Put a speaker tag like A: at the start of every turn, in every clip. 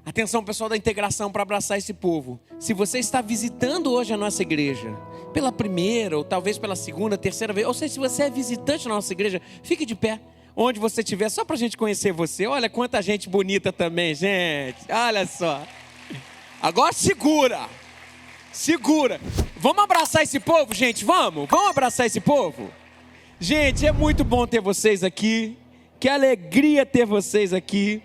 A: Atenção, pessoal da integração, para abraçar esse povo. Se você está visitando hoje a nossa igreja, pela primeira, ou talvez pela segunda, terceira vez, ou seja, se você é visitante da nossa igreja, fique de pé, onde você estiver, só para a gente conhecer você. Olha quanta gente bonita também, gente. Olha só. Agora segura. Vamos abraçar esse povo, gente? Vamos abraçar esse povo? Gente, é muito bom ter vocês aqui. Que alegria ter vocês aqui.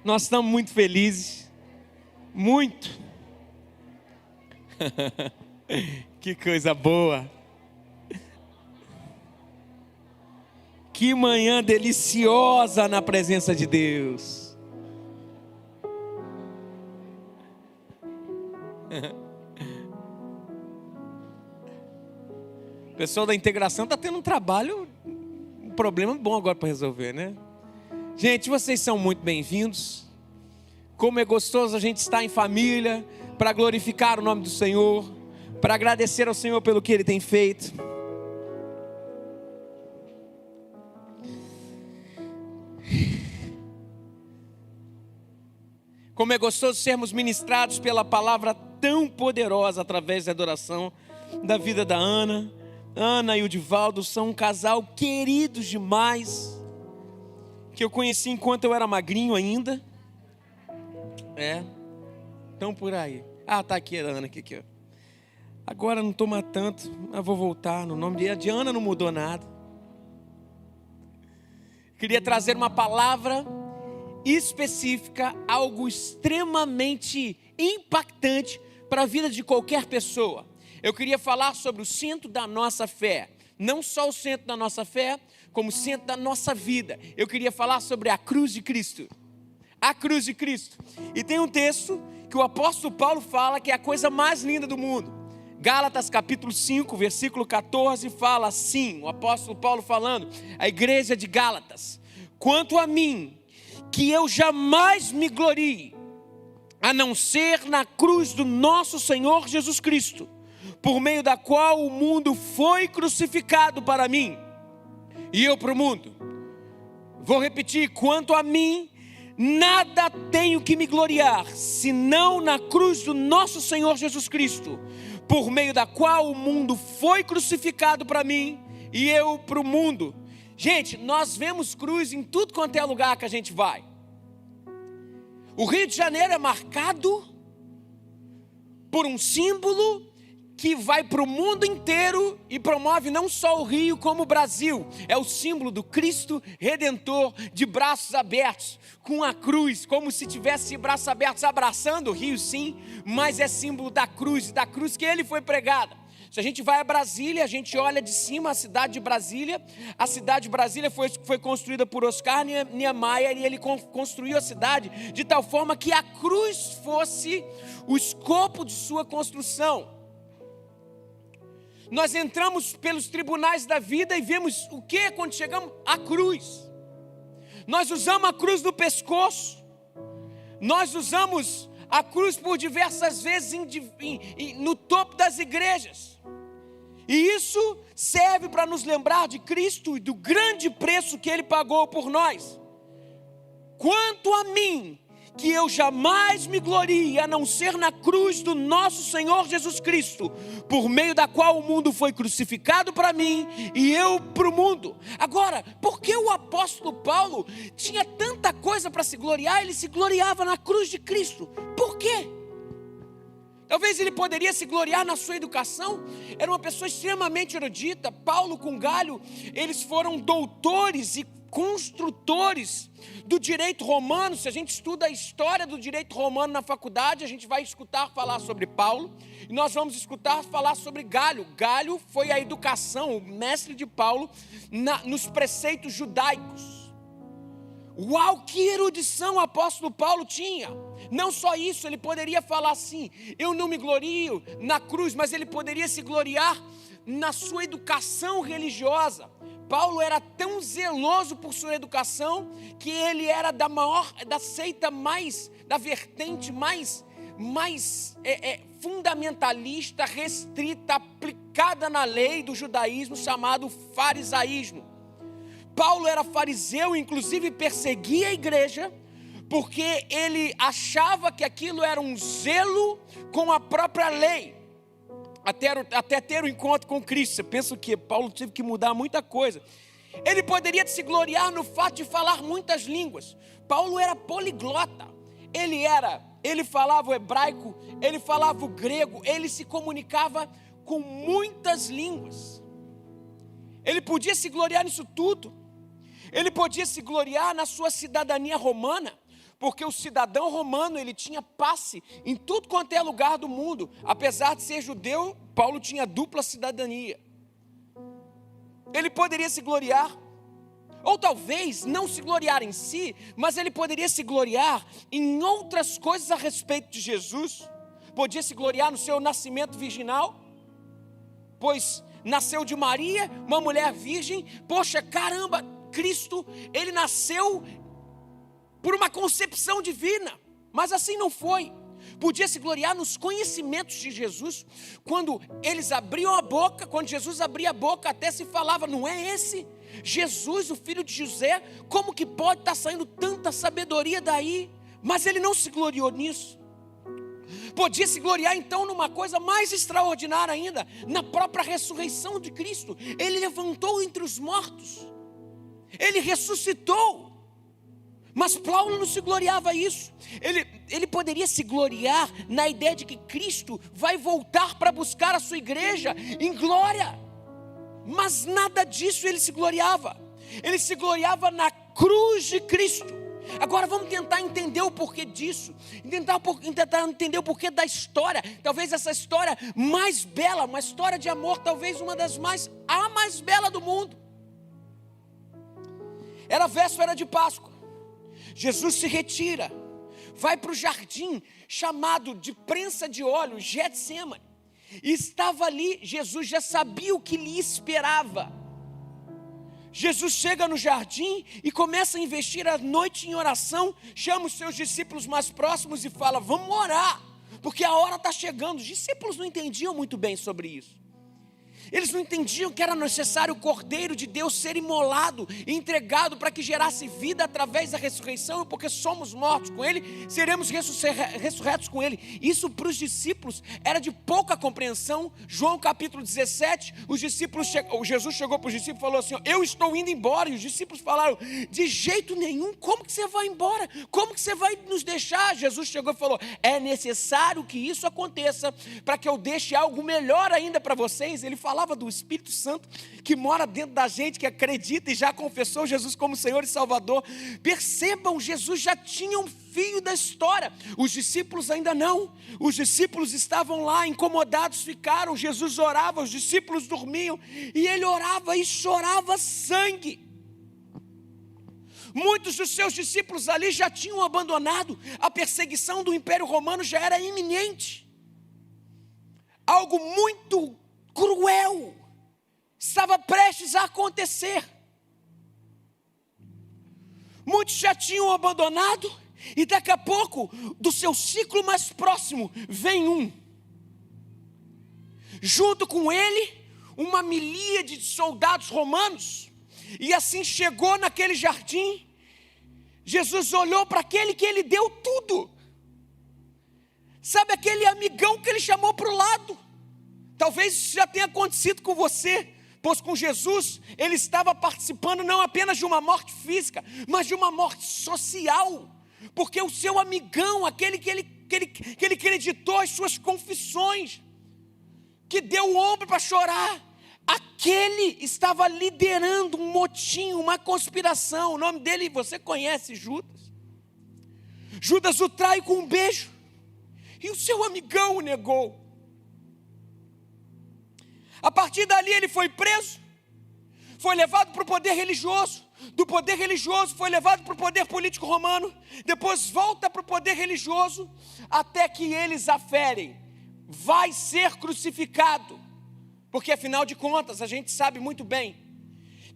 A: Nós estamos muito felizes. Muito. Que coisa boa. Que manhã deliciosa na presença de Deus. O pessoal da integração está tendo um problema bom agora para resolver, né? Gente, vocês são muito bem-vindos. Como é gostoso a gente estar em família, para glorificar o nome do Senhor, para agradecer ao Senhor pelo que Ele tem feito. Como é gostoso sermos ministrados pela palavra tão poderosa através da adoração da vida da Ana. Ana e o Divaldo são um casal queridos demais, que eu conheci enquanto eu era magrinho ainda. Estão por aí. Tá aqui a Ana, aqui, ó. Agora não toma tanto, mas vou voltar. No nome de Ana não mudou nada. Queria trazer uma palavra específica, algo extremamente impactante para a vida de qualquer pessoa. Eu queria falar sobre o centro da nossa fé. Não só o centro da nossa fé, como o centro da nossa vida. Eu queria falar sobre a cruz de Cristo. A cruz de Cristo. E tem um texto que o apóstolo Paulo fala que é a coisa mais linda do mundo. Gálatas capítulo 5, versículo 14 fala assim, o apóstolo Paulo falando, a igreja de Gálatas: quanto a mim, que eu jamais me glorie, a não ser na cruz do nosso Senhor Jesus Cristo, por meio da qual o mundo foi crucificado para mim, e eu para o mundo. Vou repetir: quanto a mim, nada tenho que me gloriar, senão na cruz do nosso Senhor Jesus Cristo, por meio da qual o mundo foi crucificado para mim, e eu para o mundo. Gente, nós vemos cruz em tudo quanto é lugar que a gente vai. O Rio de Janeiro é marcado por um símbolo que vai para o mundo inteiro e promove não só o Rio como o Brasil. É o símbolo do Cristo Redentor de braços abertos, com a cruz, como se tivesse braços abertos abraçando o Rio, sim, mas é símbolo da cruz que ele foi pregada. Se a gente vai a Brasília, a gente olha de cima a cidade de Brasília. A cidade de Brasília foi construída por Oscar Niemeyer, e ele construiu a cidade de tal forma que a cruz fosse o escopo de sua construção. Nós entramos pelos tribunais da vida e vemos o que quando chegamos? A cruz. Nós usamos a cruz no pescoço. Nós usamos a cruz por diversas vezes no topo das igrejas. E isso serve para nos lembrar de Cristo e do grande preço que Ele pagou por nós. Quanto a mim, que eu jamais me glorie, a não ser na cruz do nosso Senhor Jesus Cristo, por meio da qual o mundo foi crucificado para mim e eu para o mundo. Agora, por que o apóstolo Paulo tinha tanta coisa para se gloriar? Ele se gloriava na cruz de Cristo. Por quê? Talvez ele poderia se gloriar na sua educação. Era uma pessoa extremamente erudita. Paulo com Galho, eles foram doutores e construtores do direito romano. Se a gente estuda a história do direito romano na faculdade, a gente vai escutar falar sobre Paulo, e nós vamos escutar falar sobre Galho. Galho foi a educação, o mestre de Paulo, nos preceitos judaicos. Uau, que erudição o apóstolo Paulo tinha! Não só isso, ele poderia falar assim: eu não me glorio na cruz, mas ele poderia se gloriar na sua educação religiosa. Paulo era tão zeloso por sua educação, que ele era da seita mais, da vertente mais fundamentalista, restrita, aplicada na lei do judaísmo, chamado farisaísmo. Paulo era fariseu, inclusive perseguia a igreja, porque ele achava que aquilo era um zelo com a própria lei, até ter o encontro com Cristo. Você pensa que Paulo teve que mudar muita coisa. Ele poderia se gloriar no fato de falar muitas línguas. Paulo era poliglota. Ele falava o hebraico, ele falava o grego, ele se comunicava com muitas línguas. Ele podia se gloriar nisso tudo. Ele podia se gloriar na sua cidadania romana, porque o cidadão romano, ele tinha passe em tudo quanto é lugar do mundo. Apesar de ser judeu, Paulo tinha dupla cidadania. Ele poderia se gloriar, ou talvez não se gloriar em si, mas ele poderia se gloriar em outras coisas a respeito de Jesus. Podia se gloriar no seu nascimento virginal, pois nasceu de Maria, uma mulher virgem. Poxa, caramba, Cristo, ele nasceu por uma concepção divina, mas assim não foi. Podia se gloriar nos conhecimentos de Jesus, quando eles abriam a boca, quando Jesus abria a boca, até se falava, não é esse Jesus, o filho de José? Como que pode estar saindo tanta sabedoria daí? Mas ele não se gloriou nisso. Podia se gloriar então numa coisa mais extraordinária ainda, na própria ressurreição de Cristo. Ele levantou entre os mortos, ele ressuscitou. Mas Paulo não se gloriava isso. Ele poderia se gloriar na ideia de que Cristo vai voltar para buscar a sua igreja em glória. Mas nada disso ele se gloriava. Ele se gloriava na cruz de Cristo. Agora vamos tentar entender o porquê disso. Tentar entender o porquê da história. Talvez essa história mais bela, uma história de amor, talvez a mais bela do mundo. Era véspera de Páscoa. Jesus se retira, vai para o jardim chamado de prensa de óleo, Getsêmani. E estava ali, Jesus já sabia o que lhe esperava. Jesus chega no jardim e começa a investir a noite em oração, chama os seus discípulos mais próximos e fala, vamos orar, porque a hora está chegando. Os discípulos não entendiam muito bem sobre isso. Eles não entendiam que era necessário o Cordeiro de Deus ser imolado e entregado para que gerasse vida através da ressurreição, porque somos mortos com Ele, seremos ressurretos com Ele. Isso para os discípulos era de pouca compreensão. João capítulo 17, Jesus chegou para os discípulos e falou assim, eu estou indo embora. E os discípulos falaram, de jeito nenhum, como que você vai embora? Como que você vai nos deixar? Jesus chegou e falou, é necessário que isso aconteça, para que eu deixe algo melhor ainda para vocês. Ele falava do Espírito Santo que mora dentro da gente, que acredita e já confessou Jesus como Senhor e Salvador. Percebam, Jesus já tinha um fio da história, os discípulos ainda não. Os discípulos estavam lá, incomodados ficaram. Jesus orava, os discípulos dormiam, e ele orava e chorava sangue. Muitos dos seus discípulos ali já tinham abandonado, a perseguição do Império Romano já era iminente. Algo muito cruel estava prestes a acontecer. Muitos já tinham abandonado, e daqui a pouco, do seu ciclo mais próximo, vem um. Junto com ele, uma miríade de soldados romanos. E assim chegou naquele jardim. Jesus olhou para aquele que ele deu tudo. Sabe aquele amigão que ele chamou para o lado? Talvez isso já tenha acontecido com você, pois com Jesus, ele estava participando não apenas de uma morte física, mas de uma morte social, porque o seu amigão, aquele que ele acreditou as suas confissões, que deu o ombro para chorar, aquele estava liderando um motim, uma conspiração. O nome dele você conhece, Judas. Judas o trai com um beijo, e o seu amigão o negou. A partir dali ele foi preso, foi levado para o poder religioso, do poder religioso foi levado para o poder político romano, depois volta para o poder religioso, até que eles aferem, vai ser crucificado, porque afinal de contas a gente sabe muito bem,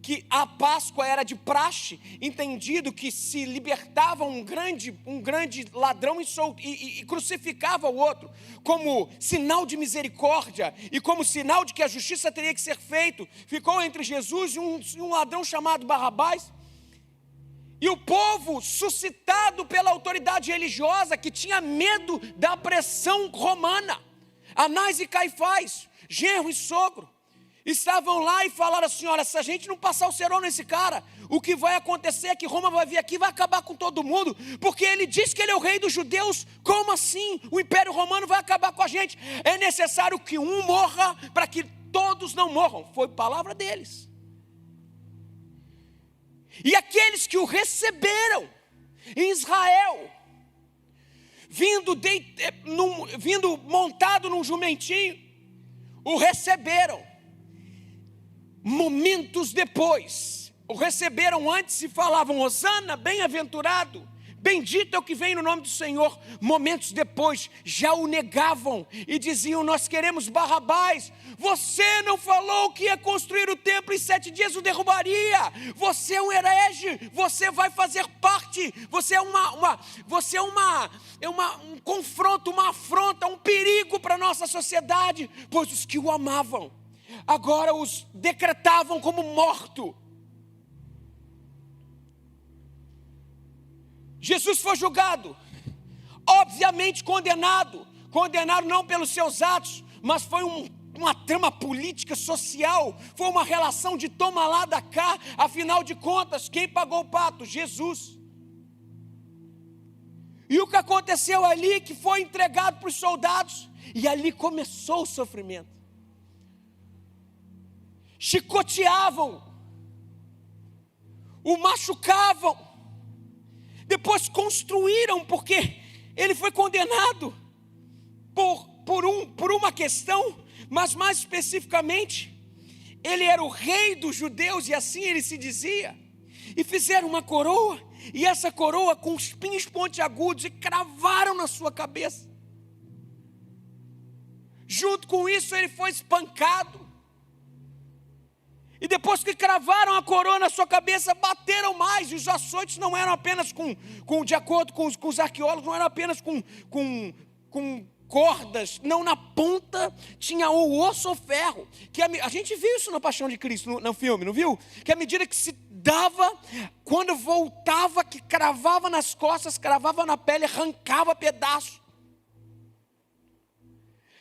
A: que a Páscoa era de praxe, entendido que se libertava um grande ladrão e crucificava o outro, como sinal de misericórdia, e como sinal de que a justiça teria que ser feita. Ficou entre Jesus e um ladrão chamado Barrabás, E o povo, suscitado pela autoridade religiosa, que tinha medo da pressão romana, Anás e Caifás, genro e sogro, estavam lá e falaram assim: olha, se a gente não passar o cerol nesse cara, o que vai acontecer é que Roma vai vir aqui e vai acabar com todo mundo, porque ele diz que ele é o rei dos judeus. Como assim? O Império Romano vai acabar com a gente. É necessário que um morra para que todos não morram. Foi palavra deles. E aqueles que o receberam em Israel, vindo montado num jumentinho, o receberam. Momentos depois, o receberam antes e falavam: Hosana, bem-aventurado, bendito é o que vem no nome do Senhor. Momentos depois, já o negavam e diziam: nós queremos Barrabás. Você não falou que ia construir o templo, em 7 dias o derrubaria. Você é um herege, você vai fazer parte, você é um confronto, uma afronta, um perigo para a nossa sociedade. Pois os que o amavam agora os decretavam como morto. Jesus foi julgado, obviamente condenado não pelos seus atos, mas foi uma trama política, social, foi uma relação de toma lá da cá. Afinal de contas, quem pagou o pato? Jesus. E o que aconteceu ali, que foi entregado para os soldados, e ali começou o sofrimento. Chicoteavam, o machucavam, depois construíram, porque ele foi condenado por uma questão, mas mais especificamente, ele era o rei dos judeus, e assim ele se dizia, e fizeram uma coroa, e essa coroa com espinhos pontiagudos, e cravaram na sua cabeça. Junto com isso ele foi espancado, e depois que cravaram a coroa na sua cabeça, bateram mais. E os açoites não eram apenas de acordo com os arqueólogos, não eram apenas com cordas. Não, na ponta tinha o osso ou ferro. Que a gente viu isso na Paixão de Cristo, no filme, não viu? Que à medida que se dava, quando voltava, que cravava nas costas, cravava na pele, arrancava pedaço.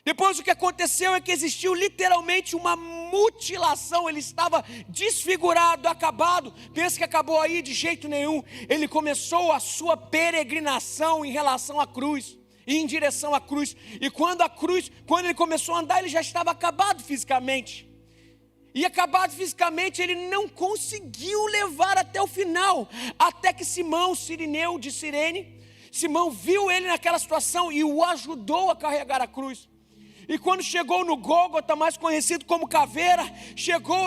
A: Depois o que aconteceu é que existiu literalmente uma mutilação. Ele estava desfigurado, acabado. Pensa que acabou aí? De jeito nenhum. Ele começou a sua peregrinação em relação à cruz, e em direção à cruz. E quando ele começou a andar, ele já estava acabado fisicamente. E acabado fisicamente, ele não conseguiu levar até o final, até que Simão, sirineu de Cirene, Simão viu ele naquela situação e o ajudou a carregar a cruz. E quando chegou no Gólgota, mais conhecido como Caveira,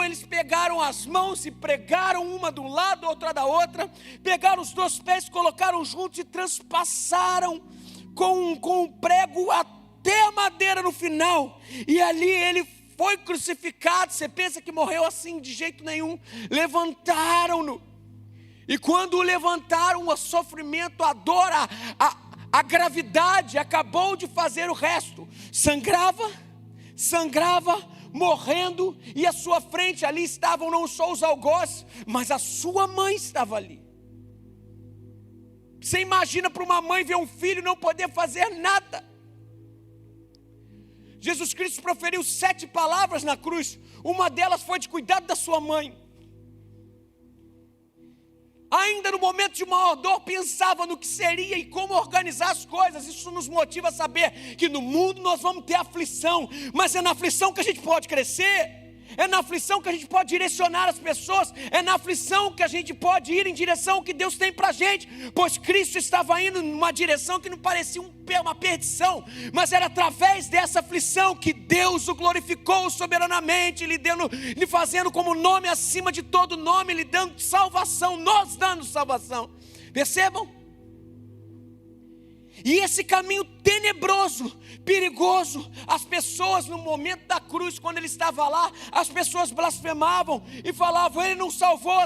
A: eles pegaram as mãos e pregaram uma de um lado, outra da outra, pegaram os 2 pés, colocaram juntos e transpassaram com um prego até a madeira no final. E ali ele foi crucificado. Você pensa que morreu assim? De jeito nenhum. Levantaram-no. E quando o levantaram, o sofrimento, a dor, a gravidade acabou de fazer o resto. Sangrava, morrendo, e à sua frente ali estavam não só os algozes, mas a sua mãe estava ali. Você imagina para uma mãe ver um filho não poder fazer nada. Jesus Cristo proferiu 7 palavras na cruz, uma delas foi de cuidado da sua mãe. Ainda no momento de maior dor, pensava no que seria e como organizar as coisas. Isso nos motiva a saber que no mundo nós vamos ter aflição, mas é na aflição que a gente pode crescer. É na aflição que a gente pode direcionar as pessoas. É na aflição que a gente pode ir em direção ao que Deus tem para a gente. Pois Cristo estava indo numa direção que não parecia uma perdição, mas era através dessa aflição que Deus o glorificou soberanamente, lhe fazendo como nome acima de todo nome, lhe dando salvação, nos dando salvação. Percebam? E esse caminho tenebroso, perigoso, as pessoas no momento da cruz, quando ele estava lá, as pessoas blasfemavam e falavam: ele não salvou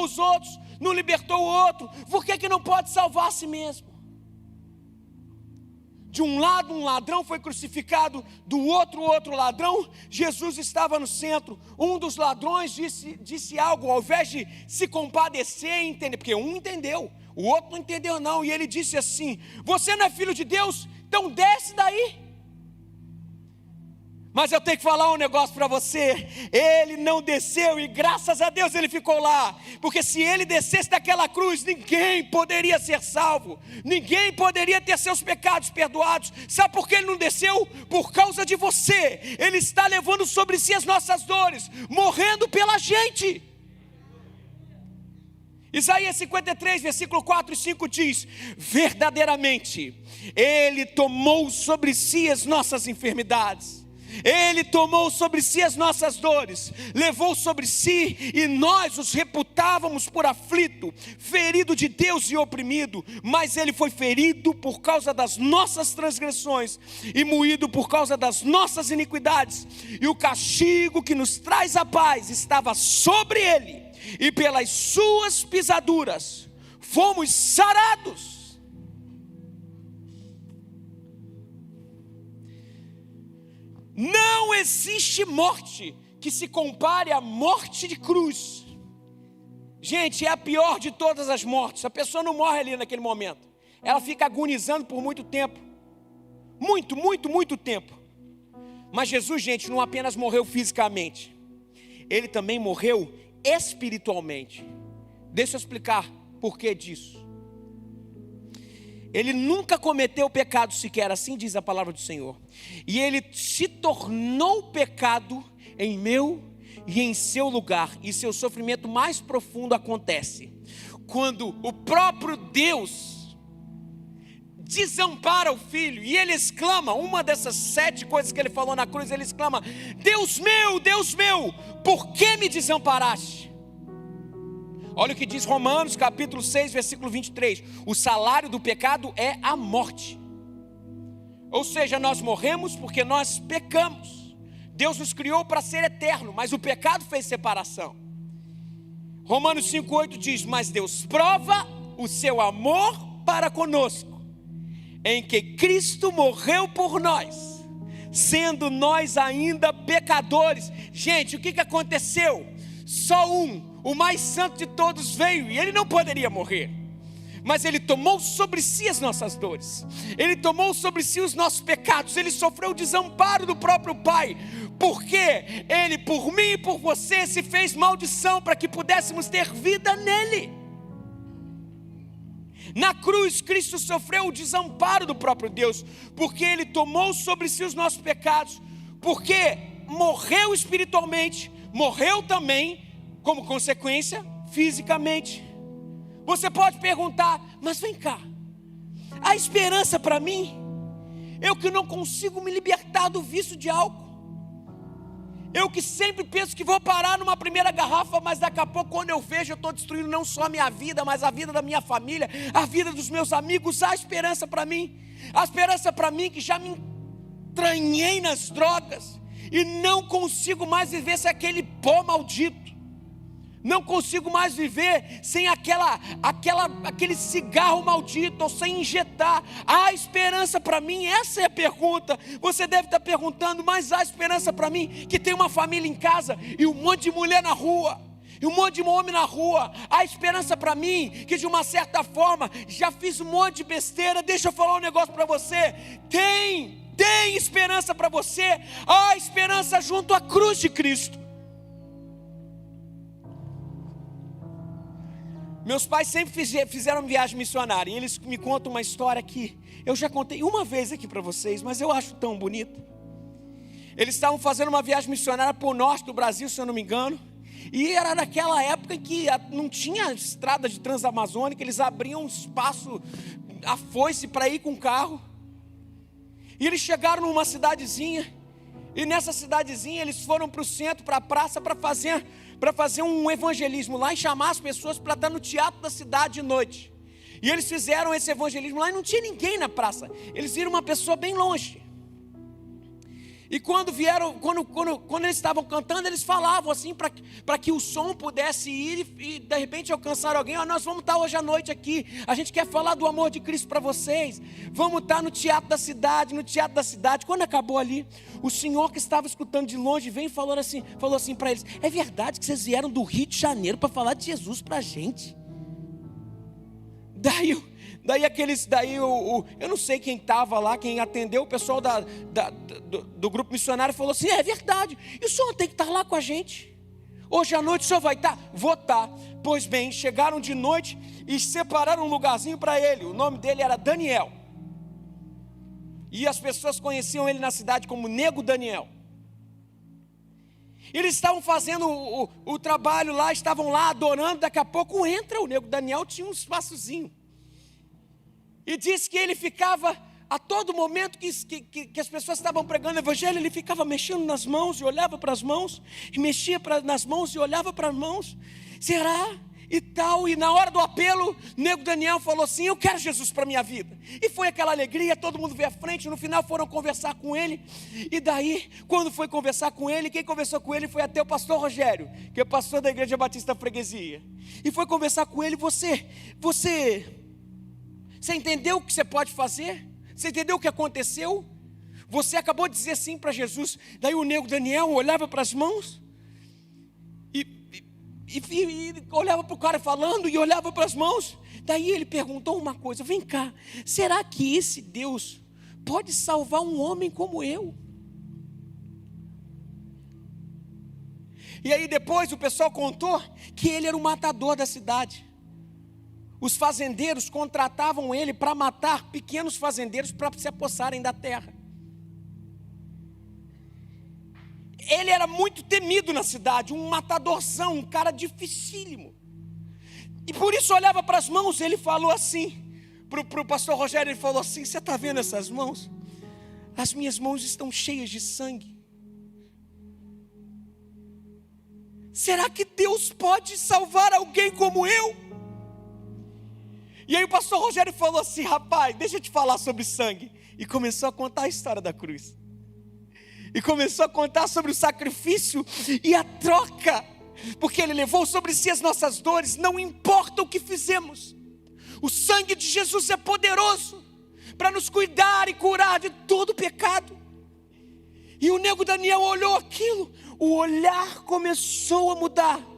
A: os outros, não libertou o outro, por que não pode salvar a si mesmo? De um lado um ladrão foi crucificado, do outro ladrão. Jesus estava no centro. Um dos ladrões disse algo, ao invés de se compadecer e entender, porque um entendeu, o outro não entendeu não, e ele disse assim: você não é filho de Deus? Então desce daí. Mas eu tenho que falar um negócio para você: ele não desceu, e graças a Deus ele ficou lá, porque se ele descesse daquela cruz, ninguém poderia ser salvo, ninguém poderia ter seus pecados perdoados. Sabe por que ele não desceu? Por causa de você. Ele está levando sobre si as nossas dores, morrendo pela gente. Isaías 53, versículo 4 e 5 diz: verdadeiramente ele tomou sobre si as nossas enfermidades, ele tomou sobre si as nossas dores, levou sobre si, e nós os reputávamos por aflito, ferido de Deus e oprimido. Mas ele foi ferido por causa das nossas transgressões e moído por causa das nossas iniquidades, e o castigo que nos traz a paz estava sobre ele, e pelas suas pisaduras fomos sarados. Não existe morte que se compare à morte de cruz. Gente, é a pior de todas as mortes. A pessoa não morre ali naquele momento, ela fica agonizando por muito tempo. Muito tempo. Mas Jesus, gente, não apenas morreu fisicamente, ele também morreu espiritualmente. Deixa eu explicar por que disso. Ele nunca cometeu pecado sequer, assim diz a palavra do Senhor. E ele se tornou pecado em meu e em seu lugar. E seu sofrimento mais profundo acontece quando o próprio Deus desampara o Filho. E ele exclama, uma dessas 7 coisas que ele falou na cruz, ele exclama: Deus meu, por que me desamparaste? Olha o que diz Romanos capítulo 6, versículo 23. O salário do pecado é a morte. Ou seja, nós morremos porque nós pecamos. Deus nos criou para ser eterno, mas o pecado fez separação. Romanos 5,8 diz: mas Deus prova o seu amor para conosco, em que Cristo morreu por nós, sendo nós ainda pecadores. Gente, o que aconteceu? Só o mais santo de todos veio, e ele não poderia morrer, mas ele tomou sobre si as nossas dores, ele tomou sobre si os nossos pecados, ele sofreu o desamparo do próprio Pai, porque ele por mim e por você se fez maldição, para que pudéssemos ter vida nele. Na cruz, Cristo sofreu o desamparo do próprio Deus, porque ele tomou sobre si os nossos pecados, porque morreu espiritualmente, morreu também como consequência fisicamente. Você pode perguntar: mas vem cá, há esperança para mim? Eu que não consigo me libertar do vício de álcool, eu que sempre penso que vou parar numa primeira garrafa, mas daqui a pouco, quando eu vejo, eu estou destruindo não só a minha vida, mas a vida da minha família, a vida dos meus amigos. Há esperança para mim? Há esperança para mim, que já me entranhei nas drogas e não consigo mais viver sem aquele pó maldito, não consigo mais viver sem aquele cigarro maldito, ou sem injetar. Há esperança para mim? Essa é a pergunta. Você deve estar perguntando: mas há esperança para mim, que tem uma família em casa e um monte de mulher na rua, e um monte de homem na rua? Há esperança para mim, que de uma certa forma já fiz um monte de besteira? Deixa eu falar um negócio para você: tem esperança para você. Há esperança junto à cruz de Cristo. Meus pais sempre fizeram viagem missionária, e eles me contam uma história que eu já contei uma vez aqui para vocês, mas eu acho tão bonita. Eles estavam fazendo uma viagem missionária para o norte do Brasil, se eu não me engano, e era naquela época em que não tinha estrada de transamazônica, eles abriam um espaço, a foice, para ir com carro. E eles chegaram numa cidadezinha, e nessa cidadezinha eles foram para o centro, para a praça, para fazer um evangelismo lá e chamar as pessoas para estar no teatro da cidade de noite. E eles fizeram esse evangelismo lá e não tinha ninguém na praça. Eles viram uma pessoa bem longe. E quando eles estavam cantando, eles falavam assim para que o som pudesse ir e de repente alcançar alguém. Nós vamos estar hoje à noite aqui, a gente quer falar do amor de Cristo para vocês. Vamos estar no teatro da cidade. Quando acabou ali, o senhor que estava escutando de longe veio e falou assim para eles: é verdade que vocês vieram do Rio de Janeiro para falar de Jesus para a gente? Eu não sei quem estava lá, quem atendeu, o pessoal do grupo missionário falou assim: é verdade, e o senhor tem que estar lá com a gente. Hoje à noite o senhor vai estar? Vou estar. Pois bem, chegaram de noite e separaram um lugarzinho para ele. O nome dele era Daniel. E as pessoas conheciam ele na cidade como Nego Daniel. Eles estavam fazendo o trabalho lá, estavam lá adorando. Daqui a pouco entra o Nego Daniel, tinha um espaçozinho. E diz que ele ficava, a todo momento que as pessoas estavam pregando o evangelho, ele ficava mexendo nas mãos e olhava para as mãos, e mexia nas mãos e olhava para as mãos. Será? E tal, e na hora do apelo, Nego Daniel falou assim: eu quero Jesus para a minha vida. E foi aquela alegria, todo mundo veio à frente. No final foram conversar com ele. E daí, quando foi conversar com ele, quem conversou com ele foi até o pastor Rogério, que é pastor da Igreja Batista Freguesia. E foi conversar com ele: você entendeu o que você pode fazer? Você entendeu o que aconteceu? Você acabou de dizer sim para Jesus. Daí o Nego Daniel olhava para as mãos e olhava para o cara falando e olhava para as mãos. Daí ele perguntou uma coisa: vem cá, será que esse Deus pode salvar um homem como eu? E aí depois o pessoal contou que ele era o matador da cidade. Os fazendeiros contratavam ele para matar pequenos fazendeiros para se apossarem da terra. Ele era muito temido na cidade, um matadorzão, um cara dificílimo. E por isso olhava para as mãos. Ele falou assim, para o pastor Rogério, ele falou assim: você está vendo essas mãos? As minhas mãos estão cheias de sangue. Será que Deus pode salvar alguém como eu? E aí o pastor Rogério falou assim: rapaz, deixa eu te falar sobre sangue. E começou a contar a história da cruz. E começou a contar sobre o sacrifício e a troca. Porque ele levou sobre si as nossas dores, não importa o que fizemos. O sangue de Jesus é poderoso para nos cuidar e curar de todo pecado. E o Nego Daniel olhou aquilo, o olhar começou a mudar.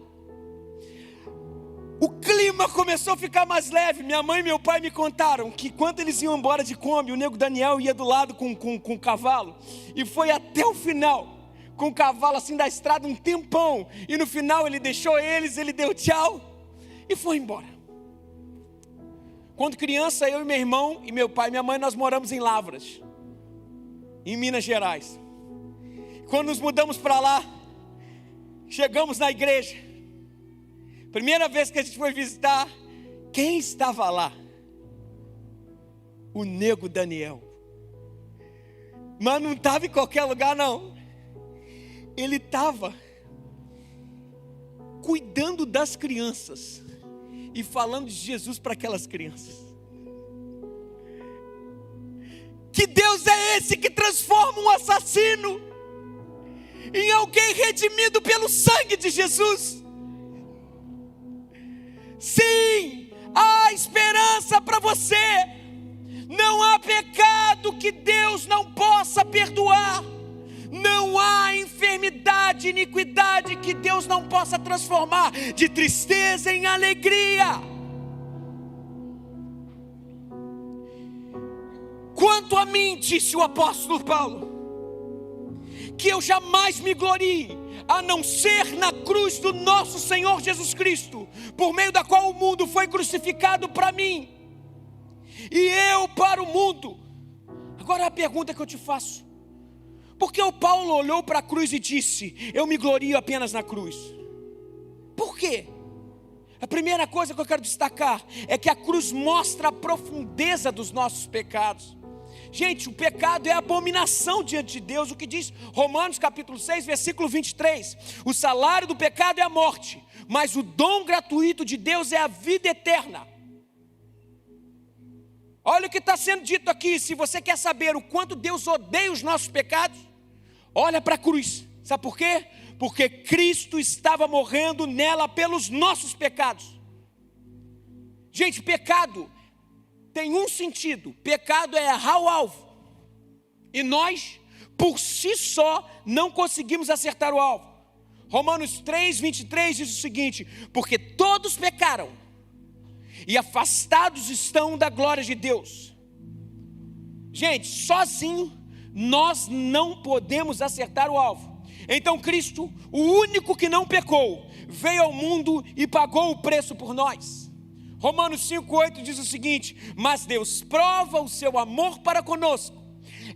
A: O clima começou a ficar mais leve. Minha mãe e meu pai me contaram que quando eles iam embora de Kombi, o Nego Daniel ia do lado com o cavalo. E foi até o final, com o cavalo assim da estrada um tempão. E no final ele deixou eles, ele deu tchau e foi embora. Quando criança, eu e meu irmão e meu pai e minha mãe, nós moramos em Lavras, em Minas Gerais. Quando nos mudamos para lá, chegamos na igreja. Primeira vez que a gente foi visitar, quem estava lá? O Nego Daniel. Mas não estava em qualquer lugar não. Ele estava cuidando das crianças e falando de Jesus para aquelas crianças. Que Deus é esse que transforma um assassino em alguém redimido pelo sangue de Jesus? Sim, há esperança para você. Não há pecado que Deus não possa perdoar. Não há enfermidade, iniquidade que Deus não possa transformar de tristeza em alegria. Quanto a mim, disse o apóstolo Paulo, que eu jamais me glorie, a não ser na cruz do nosso Senhor Jesus Cristo, por meio da qual o mundo foi crucificado para mim, e eu para o mundo. Agora a pergunta que eu te faço: por que o Paulo olhou para a cruz e disse: eu me glorio apenas na cruz? Por quê? A primeira coisa que eu quero destacar é que a cruz mostra a profundeza dos nossos pecados. Gente, o pecado é abominação diante de Deus. O que diz Romanos capítulo 6, versículo 23. O salário do pecado é a morte, mas o dom gratuito de Deus é a vida eterna. Olha o que está sendo dito aqui. Se você quer saber o quanto Deus odeia os nossos pecados, Olha para a cruz. Sabe por quê? Porque Cristo estava morrendo nela pelos nossos pecados. Gente, pecado tem um sentido. Pecado é errar o alvo. E nós, por si só, não conseguimos acertar o alvo. Romanos 3:23 diz o seguinte: porque todos pecaram e afastados estão da glória de Deus. Gente, sozinho nós não podemos acertar o alvo. Então Cristo, o único que não pecou, veio ao mundo e pagou o preço por nós. Romanos 5:8 diz o seguinte: mas Deus prova o seu amor para conosco,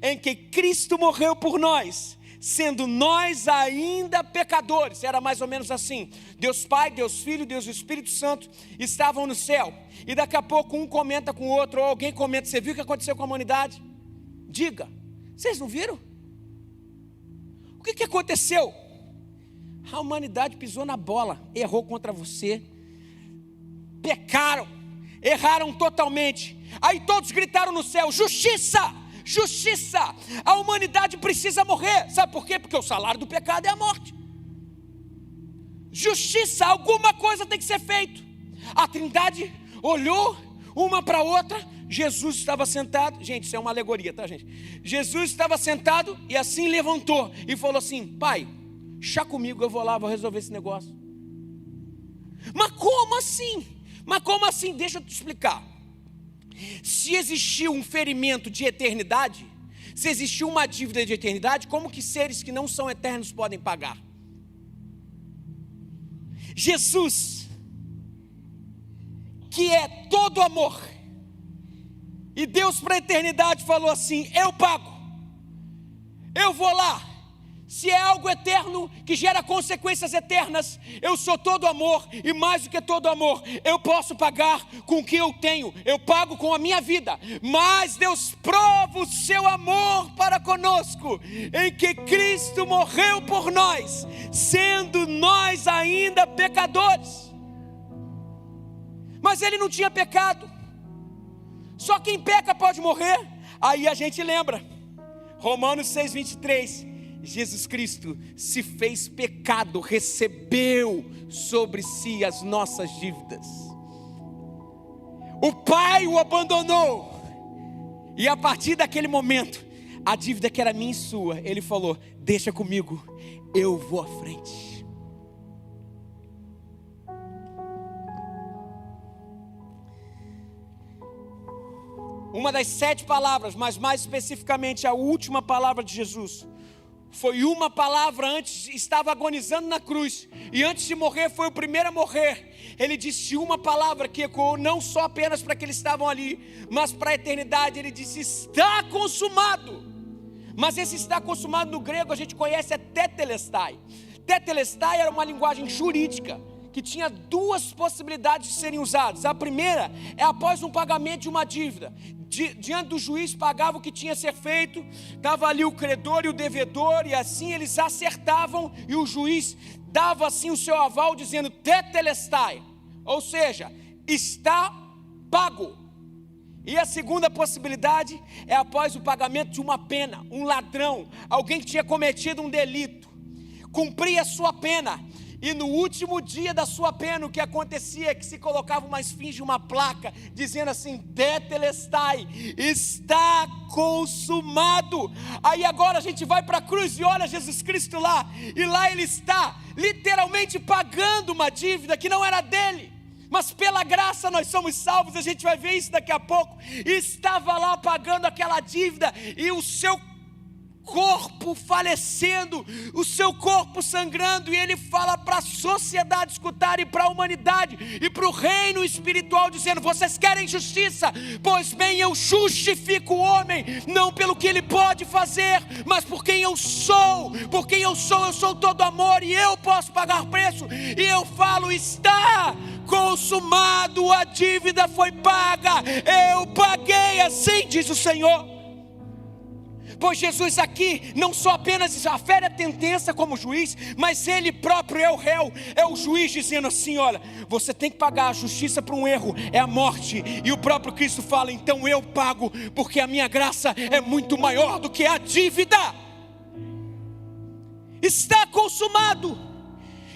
A: em que Cristo morreu por nós, sendo nós ainda pecadores. Era mais ou menos assim: Deus Pai, Deus Filho, Deus Espírito Santo estavam no céu, e daqui a pouco um comenta com o outro, ou alguém comenta: você viu o que aconteceu com a humanidade? Diga, vocês não viram? O que aconteceu? A humanidade pisou na bola, errou contra você, pecaram, erraram totalmente. Aí todos gritaram no céu: justiça! Justiça! A humanidade precisa morrer. Sabe por quê? Porque o salário do pecado é a morte. Justiça, alguma coisa tem que ser feito. A Trindade olhou uma para a outra. Jesus estava sentado. Gente, isso é uma alegoria, tá, gente? Jesus estava sentado e assim levantou e falou assim: pai, chá comigo, eu vou lá, vou resolver esse negócio. Mas como assim? Mas como assim? Deixa eu te explicar. Se existiu um ferimento de eternidade, se existiu uma dívida de eternidade, como que seres que não são eternos podem pagar? Jesus, que é todo amor, e Deus para a eternidade falou assim: eu pago, eu vou lá. Se é algo eterno que gera consequências eternas, eu sou todo amor, e mais do que todo amor, eu posso pagar com o que eu tenho, eu pago com a minha vida. Mas Deus prova o seu amor para conosco, em que Cristo morreu por nós, sendo nós ainda pecadores. Mas ele não tinha pecado. Só quem peca pode morrer. Aí a gente lembra, Romanos 6:23, Jesus Cristo se fez pecado, recebeu sobre si as nossas dívidas. O Pai o abandonou, e a partir daquele momento, a dívida que era minha e sua, ele falou: deixa comigo, eu vou à frente. Uma das 7 palavras, mas mais especificamente a última palavra de Jesus, foi uma palavra antes, estava agonizando na cruz, e antes de morrer foi o primeiro a morrer. Ele disse uma palavra que ecoou não só apenas para que eles estavam ali, mas para a eternidade. Ele disse: está consumado. Mas esse está consumado no grego a gente conhece é tetelestai. Tetelestai era uma linguagem jurídica que tinha 2 possibilidades de serem usadas. A primeira é após um pagamento de uma dívida. Diante do juiz pagava o que tinha a ser feito, estava ali o credor e o devedor, e assim eles acertavam, e o juiz dava assim o seu aval dizendo tetelestai, ou seja, está pago. E a segunda possibilidade é após o pagamento de uma pena. Um ladrão, alguém que tinha cometido um delito, cumpria a sua pena, e no último dia da sua pena, o que acontecia é que se colocava uma esfinge, uma placa, dizendo assim: tetelestai, está consumado. Aí agora a gente vai para a cruz e olha Jesus Cristo lá, e lá ele está literalmente pagando uma dívida que não era dele, mas pela graça nós somos salvos. A gente vai ver isso daqui a pouco. Estava lá pagando aquela dívida, e o seu corpo falecendo, o seu corpo sangrando, e ele fala para a sociedade escutar, e para a humanidade, e para o reino espiritual, dizendo: vocês querem justiça? Pois bem, eu justifico o homem, não pelo que ele pode fazer, mas por quem eu sou. Por quem eu sou todo amor, e eu posso pagar preço, e eu falo: está consumado, a dívida foi paga, eu paguei, assim diz o Senhor. Pois Jesus aqui não só apenas afere a sentença como juiz, mas ele próprio é o réu, é o juiz, dizendo assim: olha, você tem que pagar. A justiça para um erro é a morte, e o próprio Cristo fala: então eu pago, porque a minha graça é muito maior do que a dívida. Está consumado.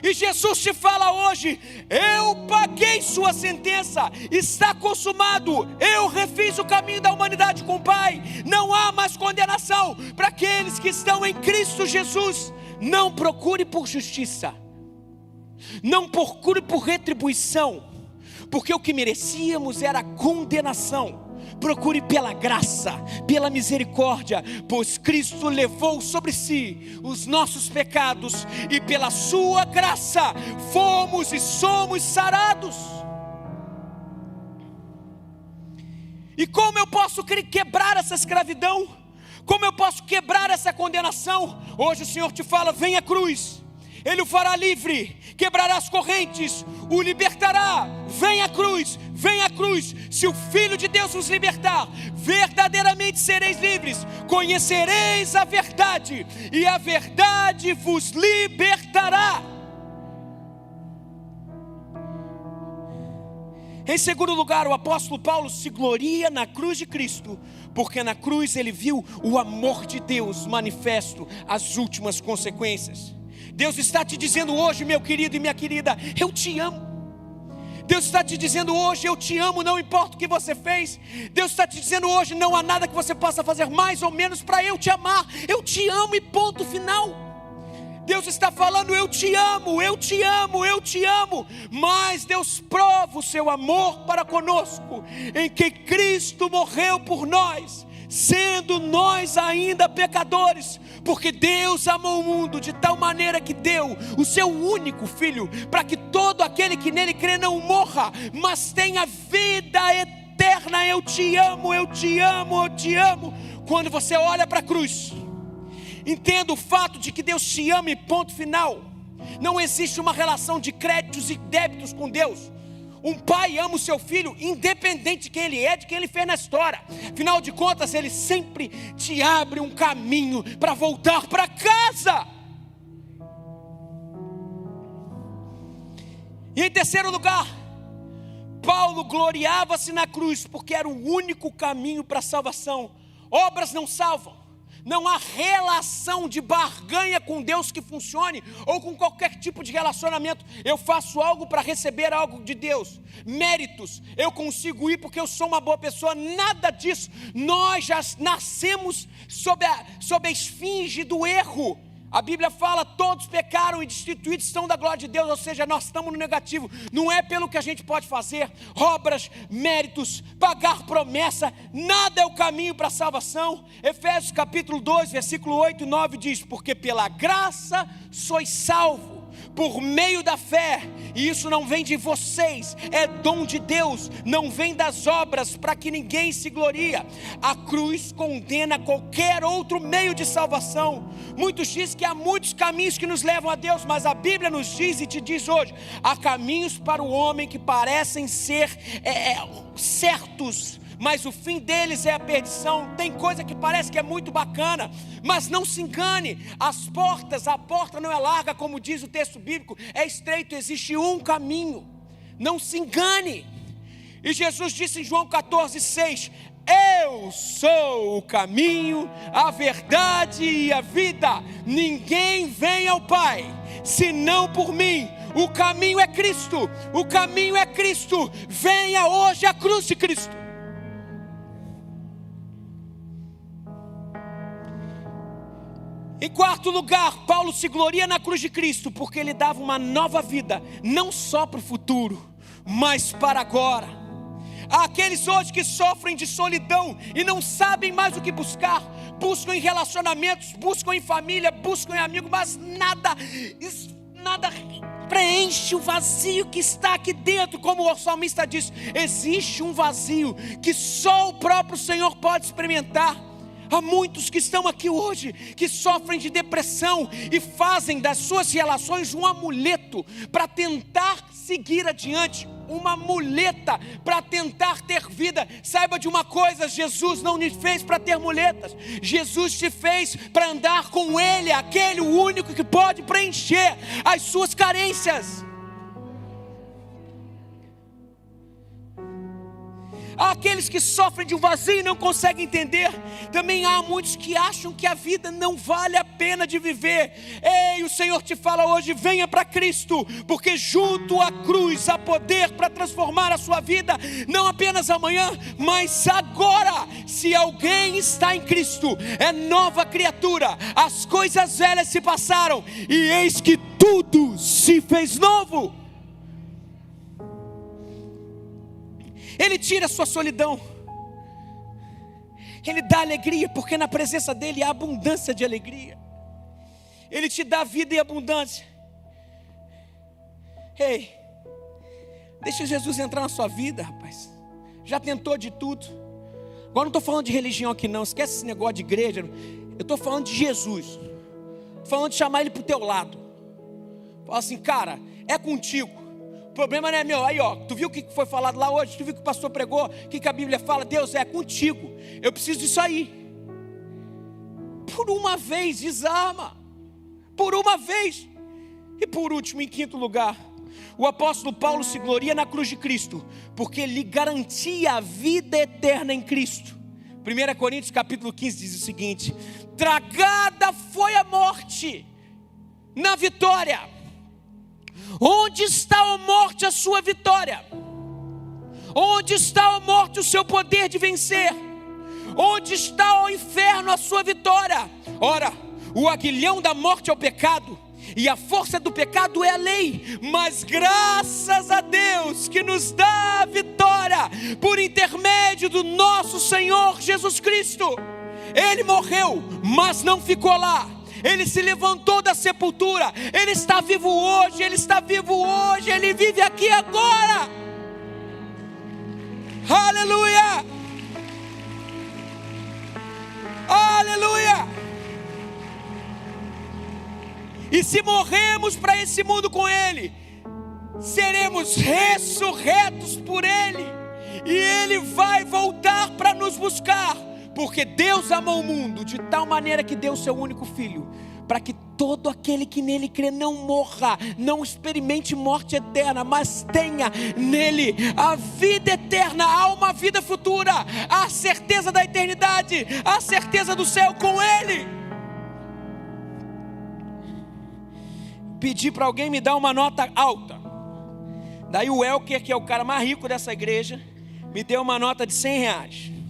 A: E Jesus te fala hoje: eu paguei sua sentença, está consumado, eu refiz o caminho da humanidade com o Pai, não há mais condenação para aqueles que estão em Cristo Jesus. Não procure por justiça, não procure por retribuição, porque o que merecíamos era condenação. Procure pela graça, pela misericórdia, pois Cristo levou sobre si os nossos pecados e pela sua graça fomos e somos sarados. E como eu posso quebrar essa escravidão? Como eu posso quebrar essa condenação? Hoje o Senhor te fala: vem à cruz, Ele o fará livre, quebrará as correntes, o libertará. Vem à cruz, vem à cruz. Se o Filho de Deus vos libertar, verdadeiramente sereis livres. Conhecereis a verdade, e a verdade vos libertará. Em segundo lugar, o apóstolo Paulo se gloria na cruz de Cristo, porque na cruz ele viu o amor de Deus manifesto, as últimas consequências. Deus está te dizendo hoje, meu querido e minha querida, eu te amo. Deus está te dizendo hoje: eu te amo, não importa o que você fez. Deus está te dizendo hoje: não há nada que você possa fazer mais ou menos para eu te amar. Eu te amo e ponto final. Deus está falando: eu te amo, eu te amo, eu te amo. Mas Deus prova o seu amor para conosco, em que Cristo morreu por nós, sendo nós ainda pecadores. Porque Deus amou o mundo de tal maneira que deu o seu único Filho, para que todo aquele que nele crê não morra, mas tenha vida eterna. Eu te amo, eu te amo, eu te amo. Quando você olha para a cruz, entenda o fato de que Deus te ama e ponto final. Não existe uma relação de créditos e débitos com Deus. Um pai ama o seu filho, independente de quem ele é, de quem ele fez na história. Afinal de contas, ele sempre te abre um caminho para voltar para casa. E em terceiro lugar, Paulo gloriava-se na cruz, porque era o único caminho para a salvação. Obras não salvam. Não há relação de barganha com Deus que funcione, ou com qualquer tipo de relacionamento. Eu faço algo para receber algo de Deus. Méritos, eu consigo ir porque eu sou uma boa pessoa. Nada disso. Nós já nascemos sob a esfinge do erro. A Bíblia fala: todos pecaram e destituídos estão da glória de Deus. Ou seja, nós estamos no negativo. Não é pelo que a gente pode fazer, obras, méritos, pagar promessa. Nada é o caminho para a salvação. Efésios capítulo 2, versículo 8 e 9 diz: porque pela graça sois salvos, por meio da fé, e isso não vem de vocês, é dom de Deus, não vem das obras, para que ninguém se gloria. A cruz condena qualquer outro meio de salvação. Muitos dizem que há muitos caminhos que nos levam a Deus, mas a Bíblia nos diz e te diz hoje: há caminhos para o homem que parecem ser certos, mas o fim deles é a perdição. Tem coisa que parece que é muito bacana, mas não se engane, a porta não é larga, como diz o texto bíblico, é estreito, existe um caminho, não se engane. E Jesus disse em João 14:6: eu sou o caminho, a verdade e a vida, ninguém vem ao Pai senão por mim. O caminho é Cristo, o caminho é Cristo. Venha hoje à cruz de Cristo. Em quarto lugar, Paulo se gloria na cruz de Cristo, porque ele dava uma nova vida, não só para o futuro, mas para agora. Há aqueles hoje que sofrem de solidão e não sabem mais o que buscar. Buscam em relacionamentos, buscam em família, buscam em amigos, mas nada preenche o vazio que está aqui dentro. Como o salmista diz, existe um vazio que só o próprio Senhor pode experimentar. Há muitos que estão aqui hoje, que sofrem de depressão e fazem das suas relações um amuleto para tentar seguir adiante, uma muleta para tentar ter vida. Saiba de uma coisa: Jesus não nos fez para ter muletas, Jesus te fez para andar com Ele, aquele único que pode preencher as suas carências. Há aqueles que sofrem de um vazio e não conseguem entender. Também há muitos que acham que a vida não vale a pena de viver. Ei, o Senhor te fala hoje: venha para Cristo, porque junto à cruz há poder para transformar a sua vida, não apenas amanhã, mas agora. Se alguém está em Cristo, é nova criatura. As coisas velhas se passaram e eis que tudo se fez novo. Ele tira a sua solidão, Ele dá alegria, porque na presença dEle há abundância de alegria. Ele te dá vida e abundância. Ei, deixa Jesus entrar na sua vida, rapaz. Já tentou de tudo. Agora não estou falando de religião aqui não, esquece esse negócio de igreja. Eu estou falando de Jesus. Estou falando de chamar Ele para o teu lado. Fala assim: cara, é contigo. O problema não é meu. Aí ó, tu viu o que foi falado lá hoje? Tu viu o que o pastor pregou? O que a Bíblia fala? Deus, é contigo. Eu preciso disso aí. Por uma vez, desarma. Por uma vez. E por último, em quinto lugar, o apóstolo Paulo se gloria na cruz de Cristo, porque lhe garantia a vida eterna em Cristo. 1 Coríntios capítulo 15 diz o seguinte: tragada foi a morte na vitória. Onde está, ó morte, a sua vitória? Onde está, ó morte, o seu poder de vencer? Onde está, ó inferno, a sua vitória? Ora, o aguilhão da morte é o pecado, e a força do pecado é a lei. Mas graças a Deus que nos dá a vitória por intermédio do nosso Senhor Jesus Cristo. Ele morreu, mas não ficou lá. Ele se levantou da sepultura. Ele está vivo hoje. Ele está vivo hoje. Ele vive aqui agora. Aleluia! Aleluia! E se morremos para esse mundo com Ele, seremos ressurretos por Ele. E Ele vai voltar para nos buscar. Porque Deus amou o mundo de tal maneira que deu o seu único Filho, para que todo aquele que nele crê não morra, não experimente morte eterna, mas tenha nele a vida eterna. Há uma vida futura, há a certeza da eternidade, há a certeza do céu com Ele. Pedi para alguém me dar uma nota alta. Daí o Elker, que é o cara mais rico dessa igreja, me deu uma nota de R$100.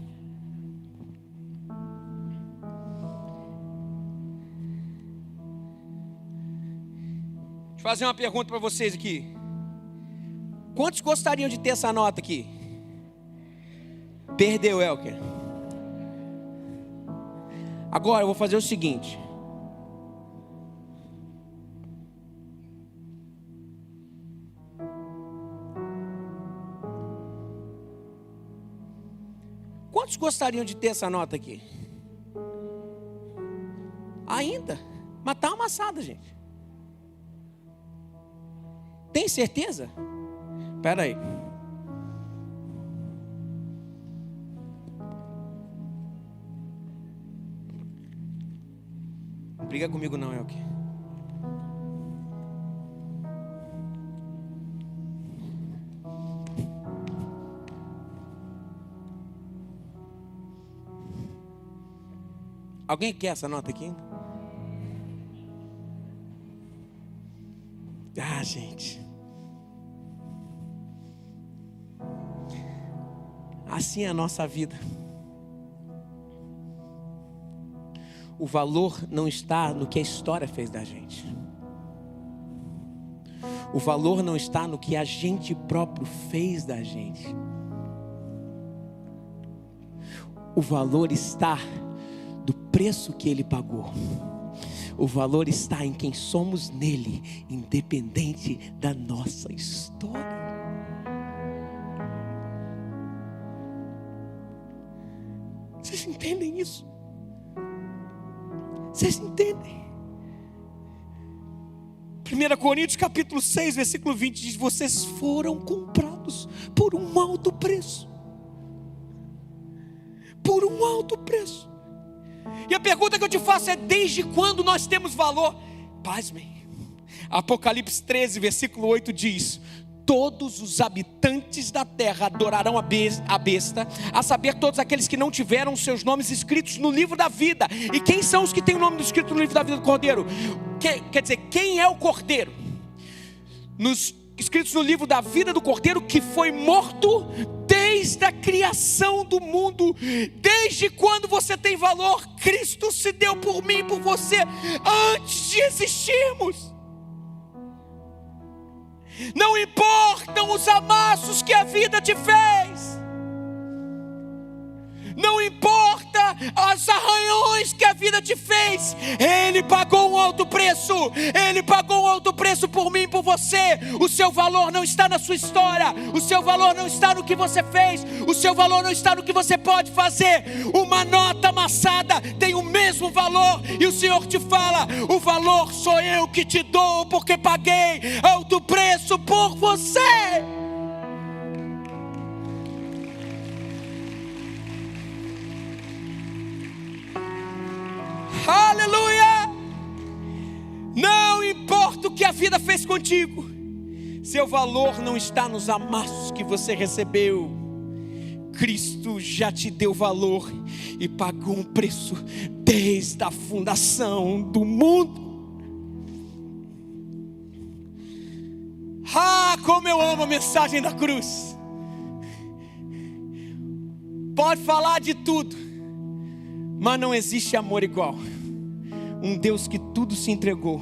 A: Deixa eu fazer uma pergunta para vocês aqui. Quantos gostariam de ter essa nota aqui? Perdeu, Elker. Agora eu vou fazer o seguinte. Quantos gostariam de ter essa nota aqui? Ainda? Mas tá amassada, gente. Tem certeza? Espera aí. Não briga comigo não, Elke. Alguém quer essa nota aqui? Ah, gente. Assim é a nossa vida. O valor não está no que a história fez da gente. O valor não está no que a gente próprio fez da gente. O valor está do preço que Ele pagou. O valor está em quem somos nele, independente da nossa história. Vocês entendem isso? Vocês entendem? 1 Coríntios capítulo 6, versículo 20 diz: vocês foram comprados por um alto preço. Por um alto preço. E a pergunta que eu te faço é: desde quando nós temos valor? Pasmem. Apocalipse 13, versículo 8 diz: todos os habitantes da terra adorarão a besta, a saber, todos aqueles que não tiveram seus nomes escritos no livro da vida. E quem são os que têm o nome escrito no livro da vida do Cordeiro? Quer dizer, quem é o Cordeiro? Escritos no livro da vida do Cordeiro, que foi morto desde a criação do mundo. Desde quando você tem valor, Cristo se deu por mim e por você antes de existirmos. Não importam os amassos que a vida te fez, não importa os arranhões que a vida te fez, Ele pagou um alto preço. Ele pagou um alto preço por mim e por você. O seu valor não está na sua história, o seu valor não está no que você fez, o seu valor não está no que você pode fazer. Uma nota amassada tem o mesmo valor, e o Senhor te fala: o valor sou eu que te dou, porque paguei alto preço por você. Aleluia! Não importa o que a vida fez contigo, seu valor não está nos amassos que você recebeu. Cristo já te deu valor e pagou um preço desde a fundação do mundo. Ah, como eu amo a mensagem da cruz. Pode falar de tudo, mas não existe amor igual. Um Deus que tudo se entregou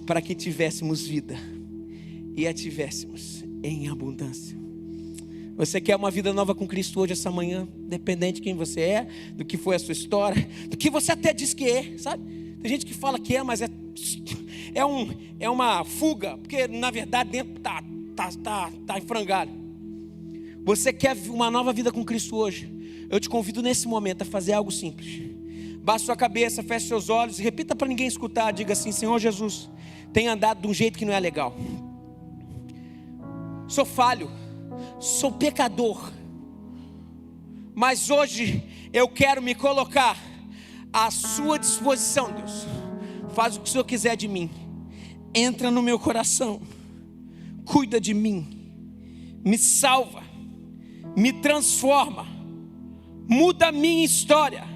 A: para que tivéssemos vida e a tivéssemos em abundância. Você quer uma vida nova com Cristo hoje, essa manhã? Independente de quem você é, do que foi a sua história, do que você até diz que é, sabe? Tem gente que fala que é, mas é uma fuga, porque na verdade dentro tá em frangalho. Você quer uma nova vida com Cristo hoje? Eu te convido nesse momento a fazer algo simples. Baixe sua cabeça, feche seus olhos e repita para ninguém escutar. Diga assim: Senhor Jesus, tenho andado de um jeito que não é legal. Sou falho, sou pecador, mas hoje eu quero me colocar à sua disposição, Deus. Faz o que o Senhor quiser de mim. Entra no meu coração, cuida de mim, me salva, me transforma, muda a minha história.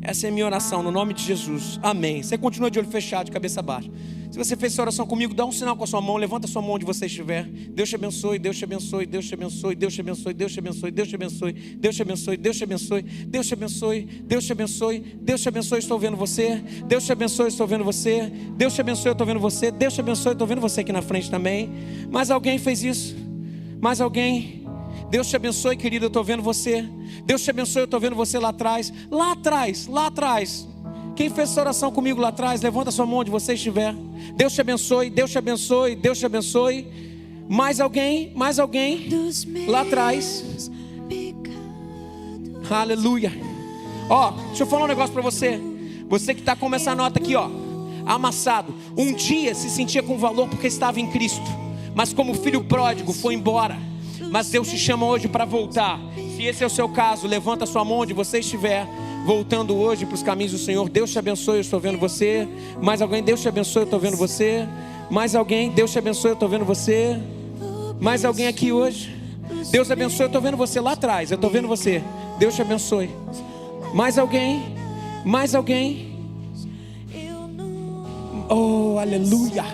A: Essa é a minha oração, no nome de Jesus, amém. Você continua de olho fechado, de cabeça baixa. Se você fez essa oração comigo, dá um sinal com a sua mão, levanta a sua mão onde você estiver. Deus te abençoe, Deus te abençoe, Deus te abençoe, Deus te abençoe, Deus te abençoe, Deus te abençoe, Deus te abençoe, Deus te abençoe, Deus te abençoe, Deus te abençoe, Deus te abençoe, estou vendo você. Deus te abençoe, estou vendo você. Deus te abençoe, eu estou vendo você. Deus te abençoe, estou vendo você aqui na frente também. Mais alguém fez isso? Mais alguém? Deus te abençoe, querido, eu estou vendo você. Deus te abençoe, eu estou vendo você lá atrás. Lá atrás, lá atrás. Quem fez essa oração comigo lá atrás, levanta a sua mão onde você estiver. Deus te abençoe, Deus te abençoe, Deus te abençoe. Mais alguém lá atrás. Aleluia. Ó, deixa eu falar um negócio para você. Você que está com essa nota aqui, ó, amassado. Um dia se sentia com valor porque estava em Cristo, mas como filho pródigo foi embora. Mas Deus te chama hoje para voltar. Se esse é o seu caso, levanta a sua mão onde você estiver, voltando hoje para os caminhos do Senhor. Deus te abençoe, eu estou vendo você. Mais alguém? Deus te abençoe, eu estou vendo você. Mais alguém? Deus te abençoe, eu estou vendo você. Mais alguém aqui hoje? Deus te abençoe, eu estou vendo você lá atrás. Eu estou vendo você. Deus te abençoe. Mais alguém? Mais alguém? Oh, aleluia.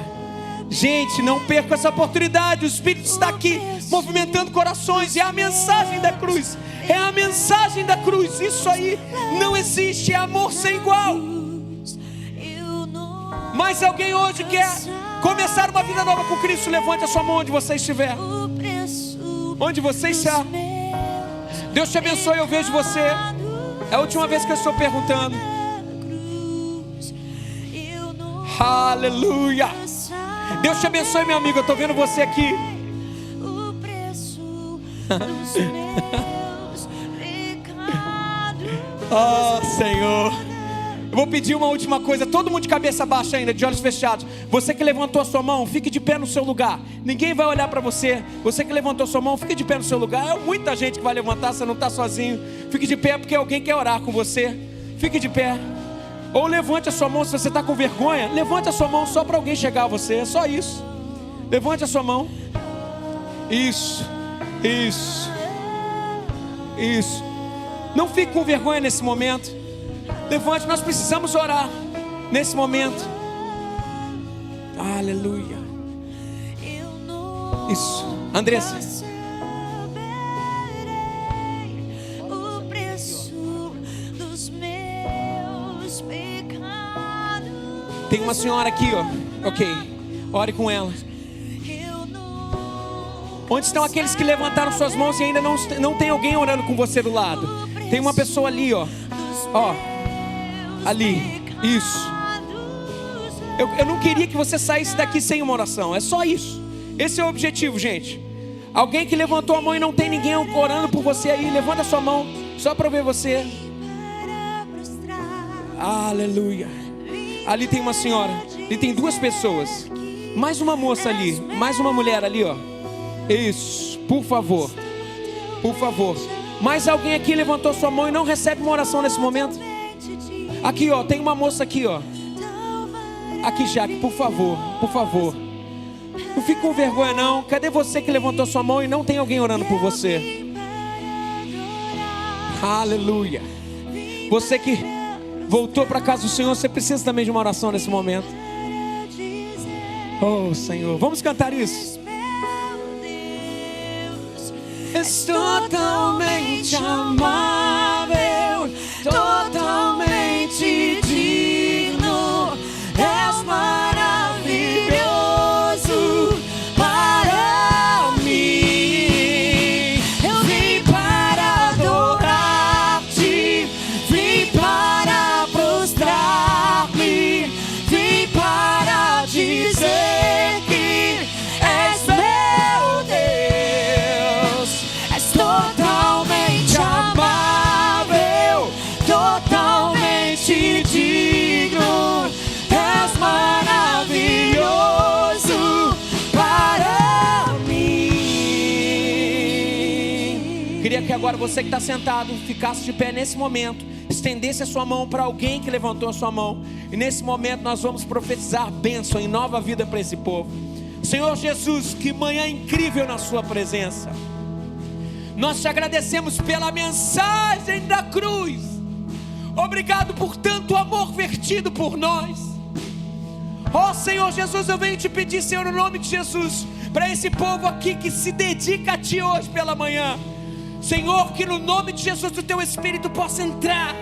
A: Gente, não perca essa oportunidade. O Espírito está aqui movimentando corações. É a mensagem da cruz. É a mensagem da cruz. Isso aí não existe. É amor sem igual. Mas alguém hoje quer começar uma vida nova com Cristo? Levante a sua mão onde você estiver. Onde você está. Deus te abençoe, eu vejo você. É a última vez que eu estou perguntando. Aleluia. Deus te abençoe, meu amigo, eu estou vendo você aqui. Oh, Senhor. Eu vou pedir uma última coisa. Todo mundo de cabeça baixa ainda, de olhos fechados. Você que levantou a sua mão, fique de pé no seu lugar. Ninguém vai olhar para você. Você que levantou a sua mão, fique de pé no seu lugar. É muita gente que vai levantar, você não está sozinho. Fique de pé porque alguém quer orar com você. Fique de pé. Ou levante a sua mão se você está com vergonha. Levante a sua mão só para alguém chegar a você. É só isso. Levante a sua mão. Isso. Não fique com vergonha nesse momento. Levante, nós precisamos orar nesse momento. Aleluia. Isso. Andressa.
B: O preço dos meus pecados.
A: Tem uma senhora aqui, ó. Ok. Ore com ela. Onde estão aqueles que levantaram suas mãos e ainda não tem alguém orando com você do lado? Tem uma pessoa ali, ó. Ó. Ali. Isso. Eu não queria que você saísse daqui sem uma oração. É só isso. Esse é o objetivo, gente. Alguém que levantou a mão e não tem ninguém orando por você aí, levanta a sua mão, só para eu ver você. Aleluia. Ali tem uma senhora. Ali tem duas pessoas. Mais uma moça ali. Mais uma mulher ali, ó. Isso, por favor. Por favor. Mais alguém aqui levantou sua mão e não recebe uma oração nesse momento? Aqui, ó, tem uma moça aqui, ó. Aqui, Jaque, por favor, por favor. Não fique com vergonha não. Cadê você que levantou sua mão e não tem alguém orando por você? Aleluia. Você que voltou para casa do Senhor, você precisa também de uma oração nesse momento. Oh, Senhor, vamos cantar isso. És totalmente amável, totalmente digno, és maravilhoso para mim. Eu vim para adorar-te, vim para prostrar-me, vim para dizer que és meu Deus. És totalmente amável, totalmente digno, és maravilhoso para mim. Queria que agora você que está sentado ficasse de pé nesse momento, estendesse a sua mão para alguém que levantou a sua mão. E nesse momento nós vamos profetizar bênção em nova vida para esse povo. Senhor Jesus, que manhã incrível na sua presença. Nós te agradecemos pela mensagem da cruz. Obrigado por tanto amor vertido por nós. Ó Senhor Jesus, eu venho te pedir, Senhor, no nome de Jesus, para esse povo aqui que se dedica a Ti hoje pela manhã, Senhor, que no nome de Jesus o Teu Espírito possa entrar,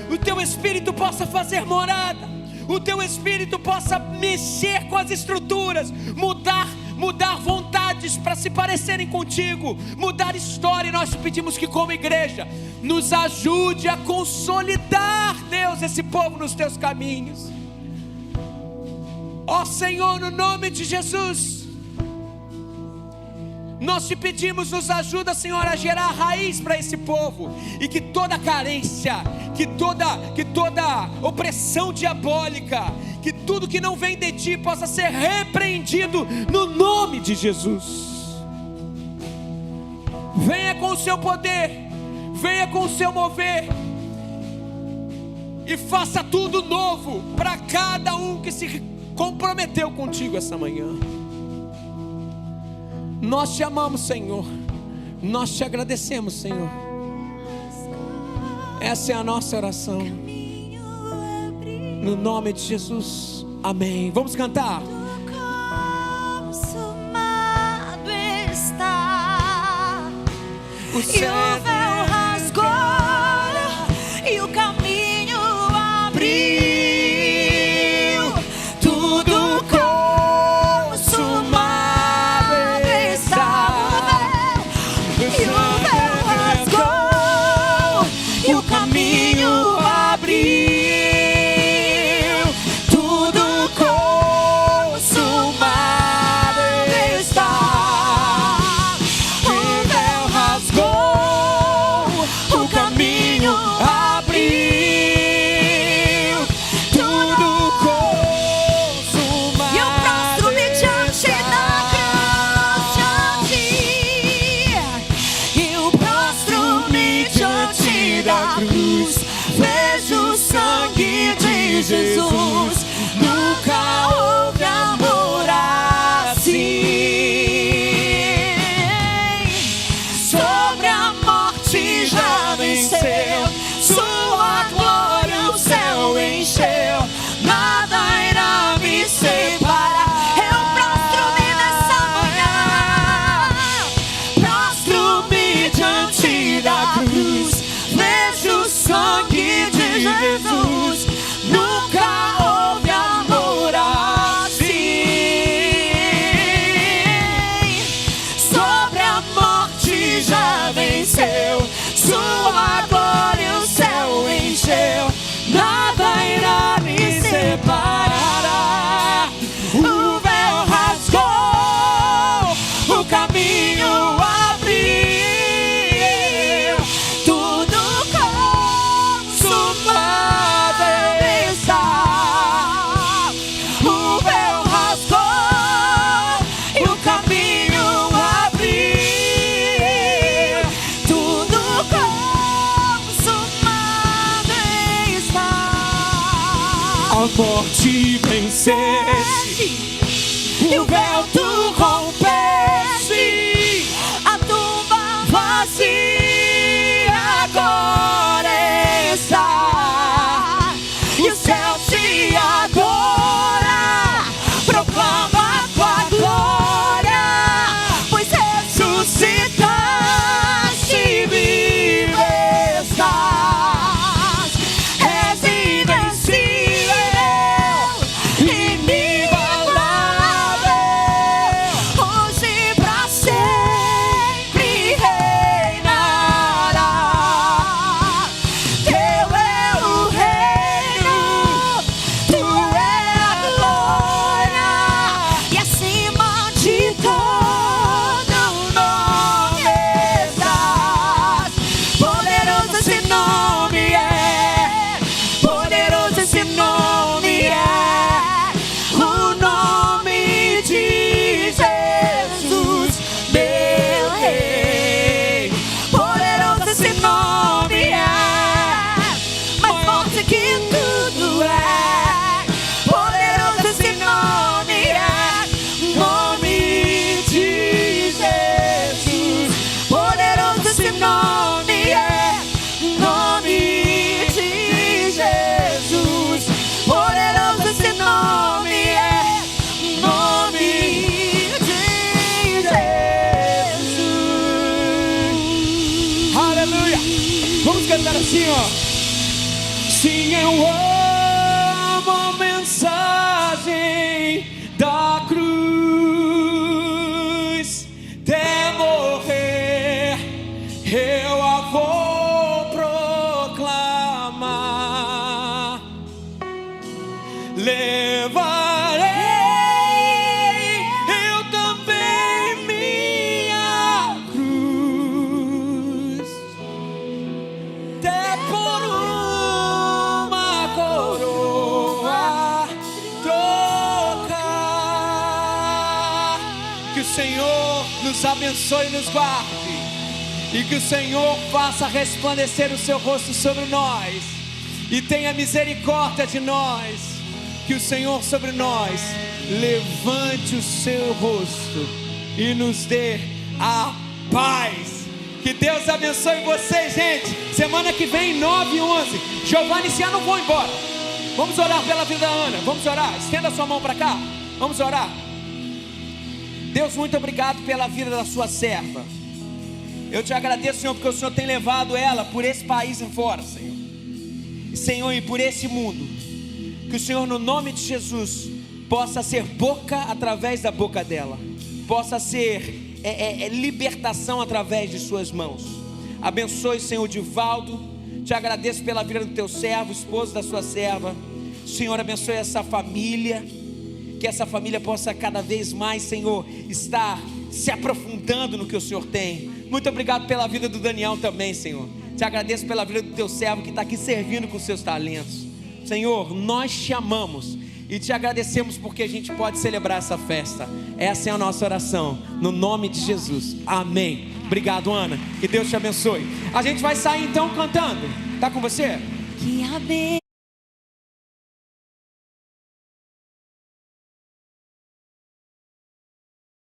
A: o Teu Espírito possa fazer morada, o Teu Espírito possa mexer com as estruturas, mudar vontades para se parecerem contigo, mudar história. E nós te pedimos que como igreja nos ajude a consolidar, Deus, esse povo nos Teus caminhos. Ó Senhor, no nome de Jesus, nós te pedimos, nos ajuda, Senhor, a gerar raiz para esse povo, e que toda carência, que toda opressão diabólica, que tudo que não vem de Ti possa ser repreendido no nome de Jesus. Venha com o Seu poder, venha com o Seu mover, e faça tudo novo para cada um que se comprometeu contigo essa manhã. Nós te amamos, Senhor. Nós te agradecemos, Senhor. Essa é a nossa oração. No nome de Jesus. Amém. Vamos cantar.
B: Consumado está.
A: O
B: E o véu rasgou e o caminho abriu. Tudo consumado está. E o véu rasgou e o caminho abriu. Tudo consumado está. O véu rasgou morte venceste, e o véu tu rompeste, a tumba vazia agora está, e o céu te adora, proclama a tua glória, pois ressuscitaste e vivo estás, és invencível, inigualável, hoje pra sempre reinará. Teu é o reino, tu é a glória, e acima de todo nome estás. Poderoso esse nome é, poderoso esse nome é, o nome de Jesus, meu rei. Poderoso esse nome é, mais forte que tudo é. Poderoso esse nome é, nome de Jesus. Poderoso esse nome é, nome de Jesus. Poderoso esse nome é, nome de Jesus. Aleluia. Vamos cantar assim, ó. Sim, eu amo a mensagem da cruz. Até morrer eu a vou proclamar. Levarei eu também minha cruz, até por uma coroa trocar. Que o Senhor nos abençoe e nos guarde, e que o Senhor faça resplandecer o seu rosto sobre nós e tenha misericórdia de nós. Que o Senhor sobre nós levante o seu rosto e nos dê a paz. Que Deus abençoe vocês, gente. Semana que vem, 9 e 11, Giovanni e Ciano vão embora. Vamos orar pela vida da Ana. Vamos orar, estenda a sua mão para cá. Vamos orar. Deus, muito obrigado pela vida da sua serva. Eu te agradeço, Senhor, porque o Senhor tem levado ela por esse país afora, Senhor. E, Senhor, e por esse mundo. Que o Senhor, no nome de Jesus, possa ser boca através da boca dela, possa ser libertação através de suas mãos. Abençoe, Senhor, Divaldo. Te agradeço pela vida do teu servo, esposo da sua serva. Senhor, abençoe essa família, que essa família possa cada vez mais, Senhor, estar se aprofundando no que o Senhor tem. Muito obrigado pela vida do Daniel também, Senhor. Te agradeço pela vida do teu servo que está aqui servindo com seus talentos. Senhor, nós te amamos e te agradecemos porque a gente pode celebrar essa festa. Essa é a nossa oração, no nome de Jesus, amém. Obrigado, Ana, que Deus te abençoe. A gente vai sair então cantando. Tá com você? Que